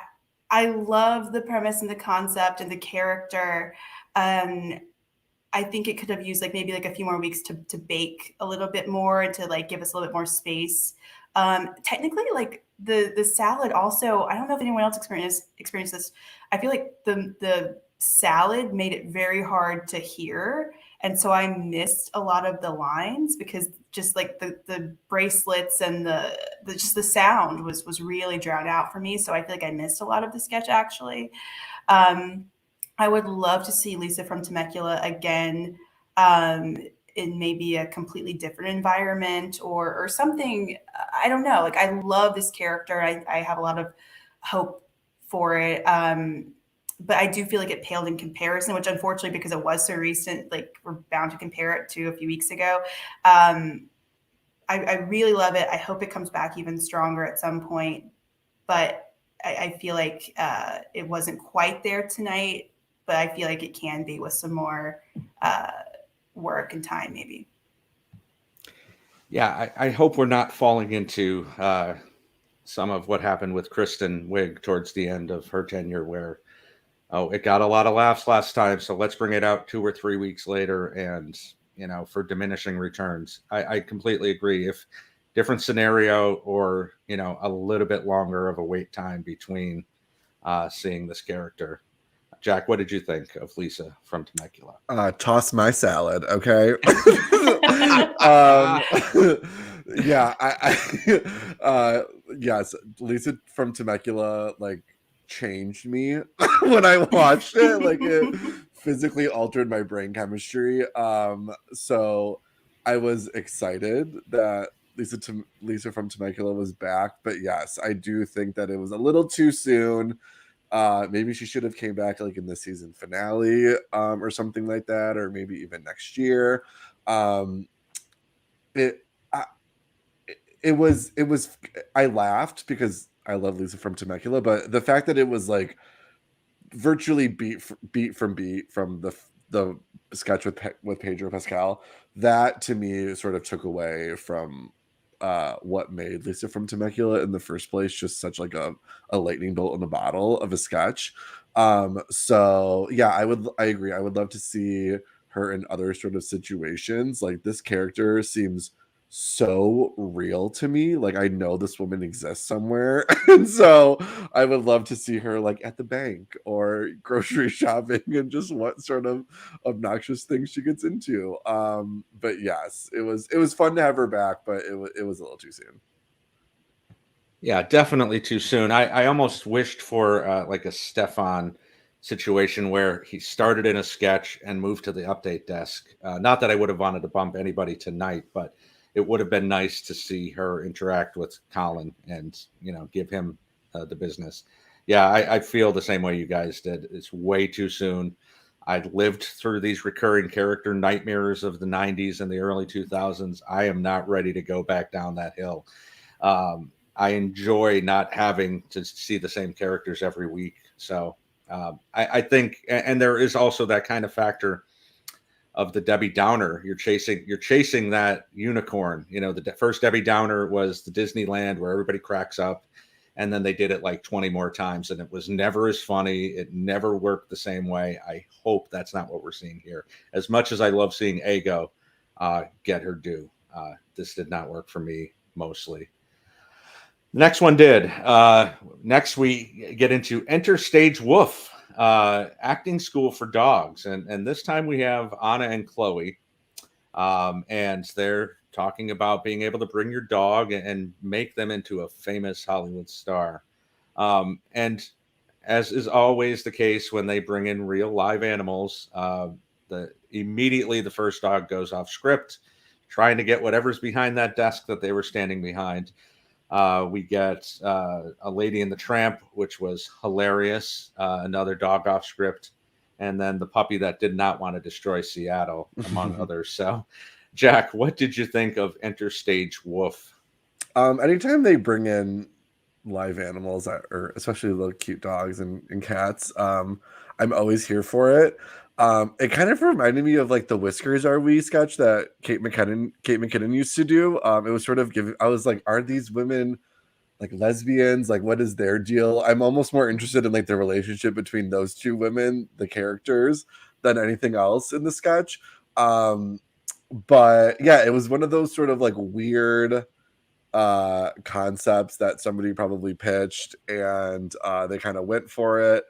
I love the premise and the concept and the character. Um, I think it could have used like maybe like a few more weeks to bake a little bit more and to like give us a little bit more space. Technically, like the salad also. I don't know if anyone else experienced this. I feel like the salad made it very hard to hear, and so I missed a lot of the lines because just like the bracelets and the just the sound was really drowned out for me. So I feel like I missed a lot of the sketch actually. Um, I would love to see Lisa from Temecula again, um, in maybe a completely different environment or something. I don't know. Like I love this character. I have a lot of hope for it. But I do feel like it paled in comparison, which unfortunately, because it was so recent, like we're bound to compare it to a few weeks ago. Um, I really love it. I hope it comes back even stronger at some point. But I feel like it wasn't quite there tonight, but I feel like it can be with some more uh, work and time, maybe. Yeah, I hope we're not falling into some of what happened with Kristen Wiig towards the end of her tenure, where it got a lot of laughs last time, so let's bring it out 2 or 3 weeks later, and for diminishing returns. I completely agree. If different scenario, or a little bit longer of a wait time between seeing this character. Jack, what did you think of Lisa from Temecula? Toss my salad, okay? Yeah, yes, Lisa from Temecula like changed me when I watched it. Like it physically altered my brain chemistry. So I was excited that Lisa from Temecula was back, but yes, I do think that it was a little too soon. Maybe she should have came back like in the season finale, or something like that, or maybe even next year. Um, it, I, it was. I laughed because I love Lisa from Temecula, but the fact that it was like virtually beat from the sketch with Pedro Pascal, that to me sort of took away from what made Lisa from Temecula in the first place just such like a lightning bolt in the bottle of a sketch. So yeah, I agree. I would love to see her in other sort of situations. Like this character seems so real to me. Like I know this woman exists somewhere. And so I would love to see her like at the bank or grocery shopping and just what sort of obnoxious things she gets into. But yes, it was fun to have her back, but it was a little too soon. Yeah, definitely too soon. I almost wished for like a Stefan situation where he started in a sketch and moved to the update desk. Not that I would have wanted to bump anybody tonight, but it would have been nice to see her interact with Colin and give him the business. Yeah, I feel the same way you guys did. It's way too soon. I'd lived through these recurring character nightmares of the 90s and the early 2000s. I am not ready to go back down that hill. I enjoy not having to see the same characters every week. So I think, and there is also that kind of factor of the Debbie Downer. You're chasing that unicorn. The first Debbie Downer was the Disneyland where everybody cracks up, and then they did it like 20 more times, and it was never as funny. It never worked the same way. I hope that's not what we're seeing here. As much as I love seeing Ego get her due, this did not work for me mostly. The next one did. Next, we get into Enter Stage Wolf, acting school for dogs. And this time we have Anna and Chloe. And they're talking about being able to bring your dog and make them into a famous Hollywood star. And as is always the case when they bring in real live animals, immediately the first dog goes off script, trying to get whatever's behind that desk that they were standing behind. We get A Lady and the Tramp, which was hilarious. Another dog off script. And then The Puppy That Did Not Want to Destroy Seattle, among others. So, Jack, what did you think of Enter Stage Wolf? Anytime they bring in live animals, or especially little cute dogs and cats, I'm always here for it. It kind of reminded me of like the Whiskers Are We sketch that Kate McKinnon used to do. It was sort of I was like, are these women like lesbians? Like, what is their deal? I'm almost more interested in like the relationship between those two women, the characters, than anything else in the sketch. But yeah, it was one of those sort of like weird concepts that somebody probably pitched, and they kind of went for it.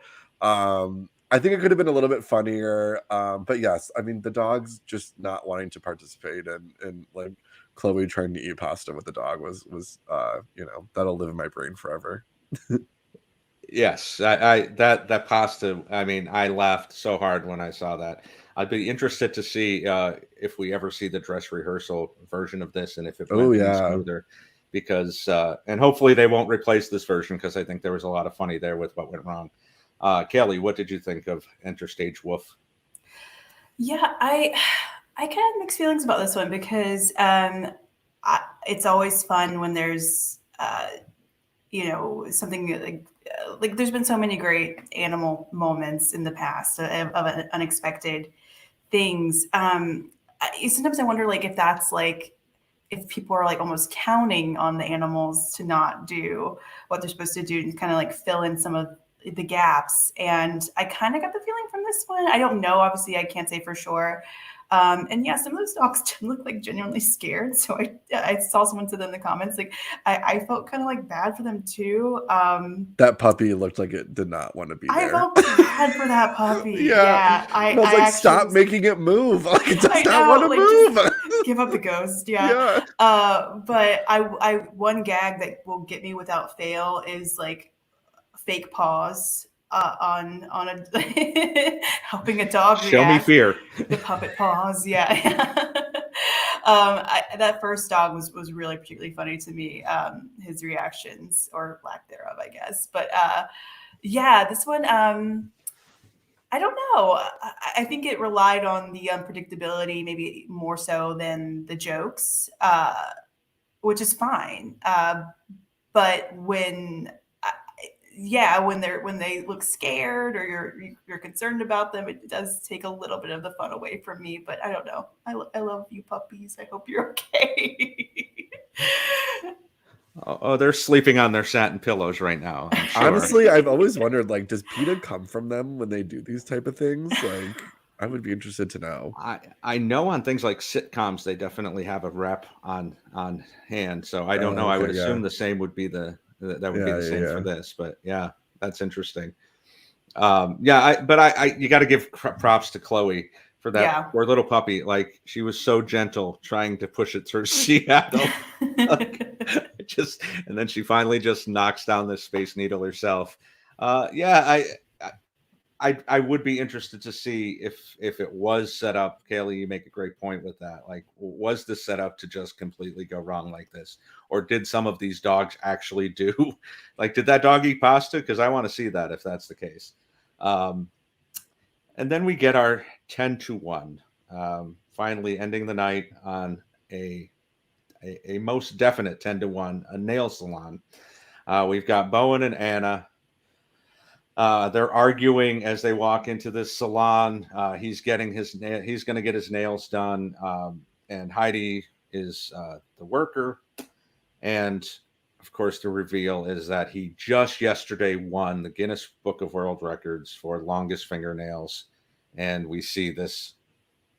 I think it could have been a little bit funnier, but yes, I mean the dog's just not wanting to participate, and like Chloe trying to eat pasta with the dog was that'll live in my brain forever. Yes, I that pasta. I mean, I laughed so hard when I saw that. I'd be interested to see if we ever see the dress rehearsal version of this, and if it went any smoother. Because and hopefully they won't replace this version, because I think there was a lot of funny there with what went wrong. Kaley, what did you think of Enter Stage Wolf? Yeah, I kind of mixed feelings about this one, because it's always fun when there's something like there's been so many great animal moments in the past of unexpected things. Sometimes I wonder like if that's like if people are like almost counting on the animals to not do what they're supposed to do and kind of like fill in some of the gaps. And I kind of got the feeling from this one. I don't know. Obviously, I can't say for sure. And yeah, some of those dogs did look like genuinely scared. So I saw someone said in the comments, like I felt kind of like bad for them too. That puppy looked like it did not want to be there. I felt bad for that puppy. Yeah. I was like, stop making it move. Like it does not want to move. Just give up the ghost. Yeah. But I one gag that will get me without fail is like fake paws. On a helping a dog Show me fear. The puppet paws, yeah. That first dog was really particularly funny to me. His reactions, or lack thereof, I guess. But yeah, this one, I don't know. I think it relied on the unpredictability, maybe more so than the jokes, which is fine. But when they look scared or you're concerned about them, it does take a little bit of the fun away from me. But I don't know. I love you puppies. I hope you're okay. Oh, they're sleeping on their satin pillows right now. I'm sure. Honestly, I've always wondered, like, does PETA come from them when they do these type of things? Like, I would be interested to know. I know on things like sitcoms, they definitely have a rep on hand. So I don't know. I would assume the same would be the same for this. But yeah, that's interesting. You got to give props to Chloe for that poor little puppy. Like, she was so gentle trying to push it through Seattle. And then she finally just knocks down this Space Needle herself. I would be interested to see if it was set up. Kaley, you make a great point with that. Like, was this set up to just completely go wrong like this? Or did some of these dogs actually do? Like, did that dog eat pasta? Because I want to see that if that's the case. And then we get our 10-1, finally ending the night on a most definite 10-1, a nail salon. We've got Bowen and Anna. They're arguing as they walk into this salon. He's going to get his nails done, and Heidi is the worker. And of course, the reveal is that he just yesterday won the Guinness Book of World Records for longest fingernails, and we see this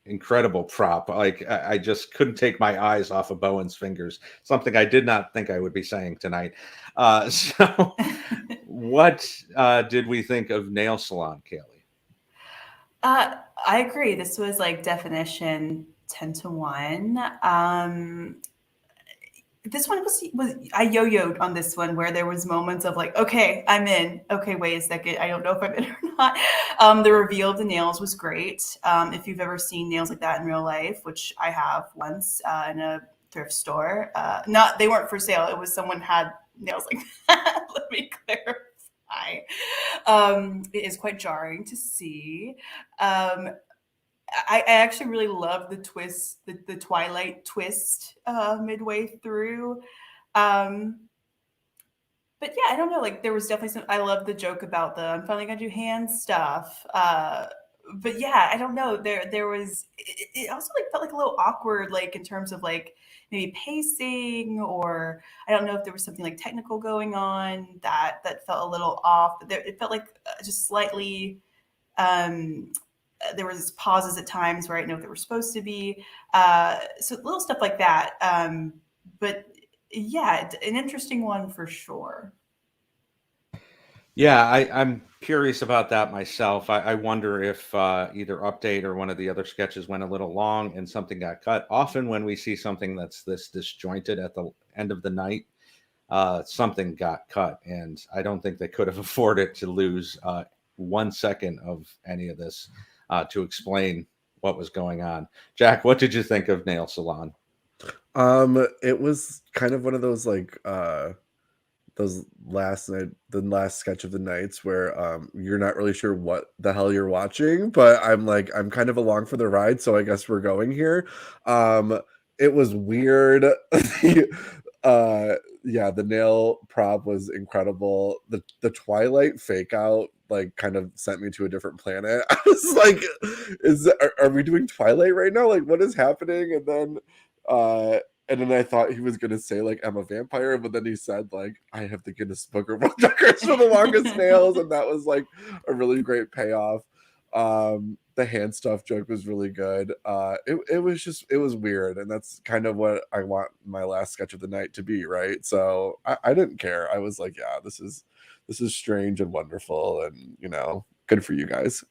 incredible prop. Like, I just couldn't take my eyes off of Bowen's fingers. Something I did not think I would be saying tonight. So what did we think of Nail Salon, Kaley? I agree. This was like definition 10-1. This one was I yo-yoed on this one, where there was moments of like, okay, I'm in. Okay, wait a second, I don't know if I'm in or not. The reveal of the nails was great. If you've ever seen nails like that in real life, which I have once in a thrift store. Not they weren't for sale. It was someone had nails like that. Let me clarify. It is quite jarring to see. I actually really love the twist, the Twilight twist midway through. Um, but yeah, I don't know. Like there was definitely some. I love the joke about the I'm finally gonna do hand stuff. But yeah, I don't know. There was. It also like felt like a little awkward, like in terms of like maybe pacing, or I don't know if there was something like technical going on that felt a little off. But it felt like just slightly. Um, there was pauses at times where I didn't know if they were supposed to be. So little stuff like that. But yeah, an interesting one for sure. Yeah, I'm curious about that myself. I wonder if either Update or one of the other sketches went a little long and something got cut. Often when we see something that's this disjointed at the end of the night, something got cut. And I don't think they could have afforded to lose 1 second of any of this to explain what was going on. Jack, what did you think of Nail Salon? It was kind of one of those like those the last sketch of the nights where you're not really sure what the hell you're watching, but I'm kind of along for the ride, so I guess we're going here. It was weird. Yeah, the nail prop was incredible. The Twilight fake out like kind of sent me to a different planet. I was like, are we doing Twilight right now? Like, what is happening? And then I thought he was gonna say like I'm a vampire, but then he said like I have the Guinness Book of World Records for the longest nails, and that was like a really great payoff. The hand stuff joke was really good. It was weird, and that's kind of what I want my last sketch of the night to be, right? So I didn't care. I was like, yeah, this is strange and wonderful, and good for you guys.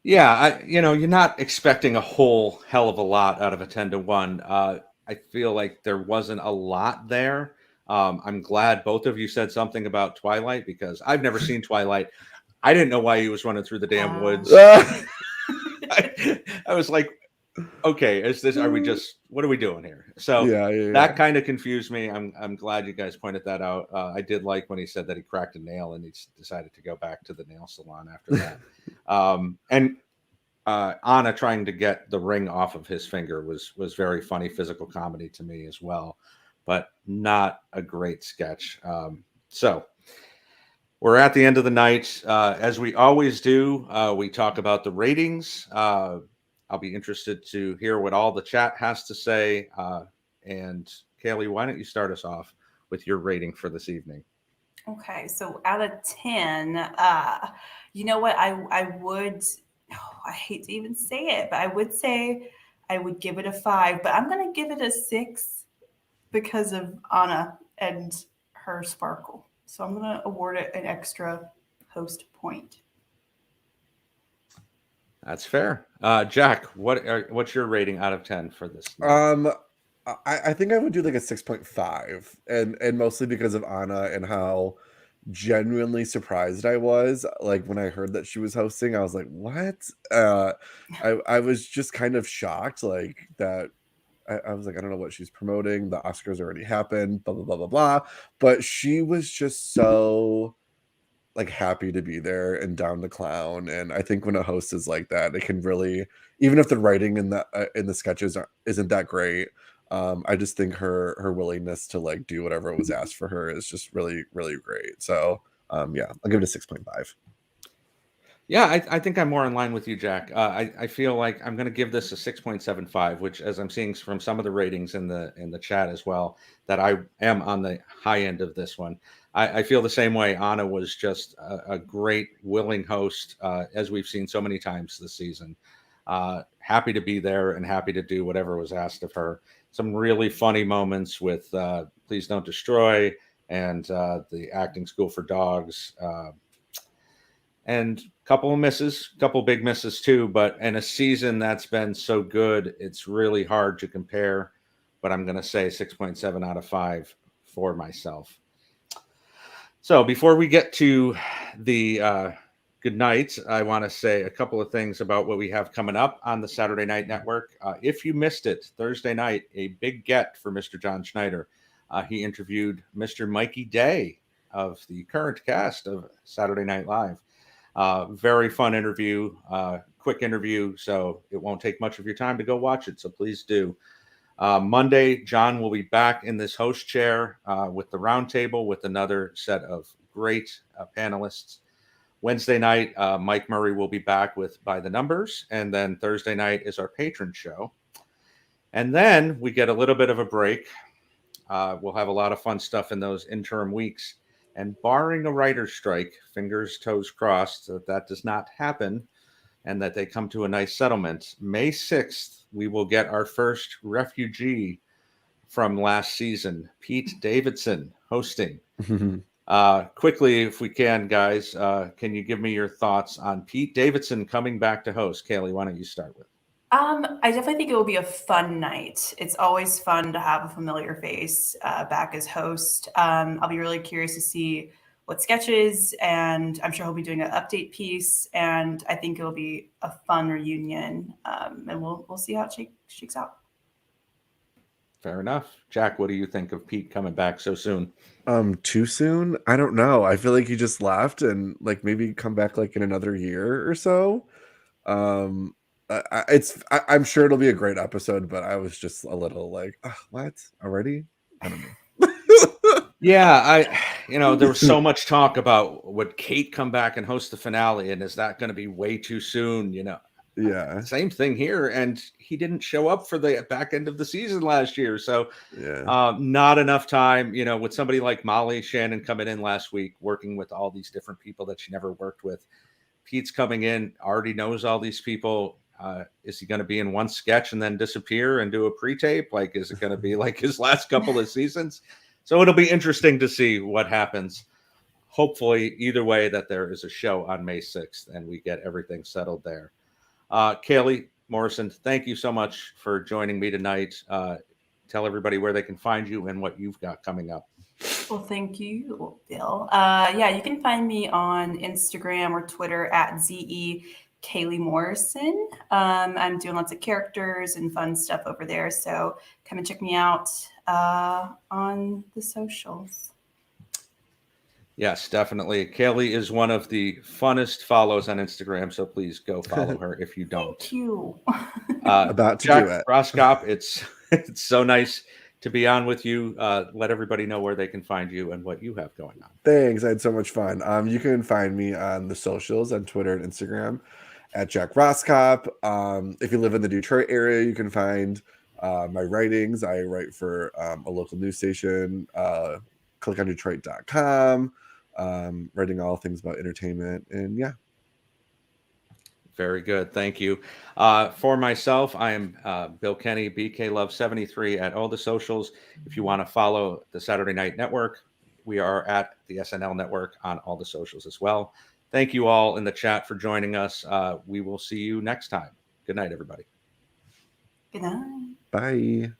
Yeah, you're not expecting a whole hell of a lot out of a 10-1. I feel like there wasn't a lot there. I'm glad both of you said something about Twilight because I've never seen Twilight. I didn't know why he was running through the damn woods. I was like, okay, what are we doing here? So that kind of confused me. I'm glad you guys pointed that out. I did like when he said that he cracked a nail and he decided to go back to the nail salon after that. And Anna trying to get the ring off of his finger was very funny physical comedy to me as well, but not a great sketch. So we're at the end of the night. As we always do, we talk about the ratings. I'll be interested to hear what all the chat has to say. And Kaley, why don't you start us off with your rating for this evening? Okay, so out of 10, you know what? I would, I hate to even say it, but I would say I would give it a 5, but I'm going to give it a 6 because of Anna and her sparkle. So I'm going to award it an extra host point. That's fair. Jack, what's your rating out of 10 for this? I think I would do like a 6.5, and mostly because of Anna and how genuinely surprised I was. Like when I heard that she was hosting, I was like, what? I was just kind of shocked, like that. I was like, I don't know what she's promoting. The Oscars already happened, blah, blah, blah, blah, blah. But she was just so like happy to be there and down to clown. And I think when a host is like that, it can really, even if the writing in the sketches isn't that great, I just think her willingness to like do whatever was asked for her is just really, really great. So yeah, I'll give it a 6.5. Yeah, I think I'm more in line with you, Jack. I feel like I'm going to give this a 6.75, which, as I'm seeing from some of the ratings in the chat as well, that I am on the high end of this one. I feel the same way. Anna was just a great, willing host, as we've seen so many times this season. Happy to be there and happy to do whatever was asked of her. Some really funny moments with Please Don't Destroy and the Acting School for Dogs. And a couple of misses, a couple big misses too. But in a season that's been so good, it's really hard to compare. But I'm going to say 6.7 out of 5 for myself. So before we get to the good night, I want to say a couple of things about what we have coming up on the Saturday Night Network. If you missed it, Thursday night, a big get for Mr. John Schneider. He interviewed Mr. Mikey Day of the current cast of Saturday Night Live. Very fun interview, quick interview, so it won't take much of your time to go watch it, so please do. Monday, John will be back in this host chair with the roundtable with another set of great panelists. Wednesday night, Mike Murray will be back with By the Numbers, and then Thursday night is our patron show. And then we get a little bit of a break. We'll have a lot of fun stuff in those interim weeks. And barring a writer's strike, fingers, toes crossed that that does not happen and that they come to a nice settlement, May 6th, we will get our first refugee from last season, Pete Davidson, hosting. Quickly, if we can, guys, can you give me your thoughts on Pete Davidson coming back to host? Kaley, why don't you start with? I definitely think it will be a fun night. It's always fun to have a familiar face back as host. I'll be really curious to see what sketches, and I'm sure he'll be doing an update piece. And I think it'll be a fun reunion, and we'll see how it shakes out. Fair enough. Jack, what do you think of Pete coming back so soon? Too soon? I don't know. I feel like he just left and like maybe come back like in another year or so. I'm sure it'll be a great episode, but I was just a little like, what already? I don't know. Yeah, there was so much talk about would Kate come back and host the finale, and is that going to be way too soon? Yeah. Same thing here, and he didn't show up for the back end of the season last year, so yeah, not enough time. With somebody like Molly Shannon coming in last week, working with all these different people that she never worked with. Pete's coming in, already knows all these people. Is he going to be in one sketch and then disappear and do a pre-tape? Like, is it going to be like his last couple of seasons? So it'll be interesting to see what happens. Hopefully, either way, that there is a show on May 6th and we get everything settled there. Kaley Morrison, thank you so much for joining me tonight. Tell everybody where they can find you and what you've got coming up. Well, thank you, Bill. You can find me on Instagram or Twitter at ZE Kaley Morrison. I'm doing lots of characters and fun stuff over there, so come and check me out on the socials. Yes, definitely. Kaley is one of the funnest follows on Instagram, so please go follow her if you don't. Thank you. About to Jack do it. Roskopp, it's so nice to be on with you. Let everybody know where they can find you and what you have going on. Thanks. I had so much fun. You can find me on the socials on Twitter and Instagram at Jack Roskopp. If you live in the Detroit area, you can find my writings. I write for a local news station, clickondetroit.com, writing all things about entertainment. And yeah. Very good. Thank you. For myself, I am Bill Kenney, BK Love 73 at all the socials. If you want to follow the Saturday Night Network, we are at the SNL Network on all the socials as well. Thank you all in the chat for joining us. We will see you next time. Good night, everybody. Good night. Bye.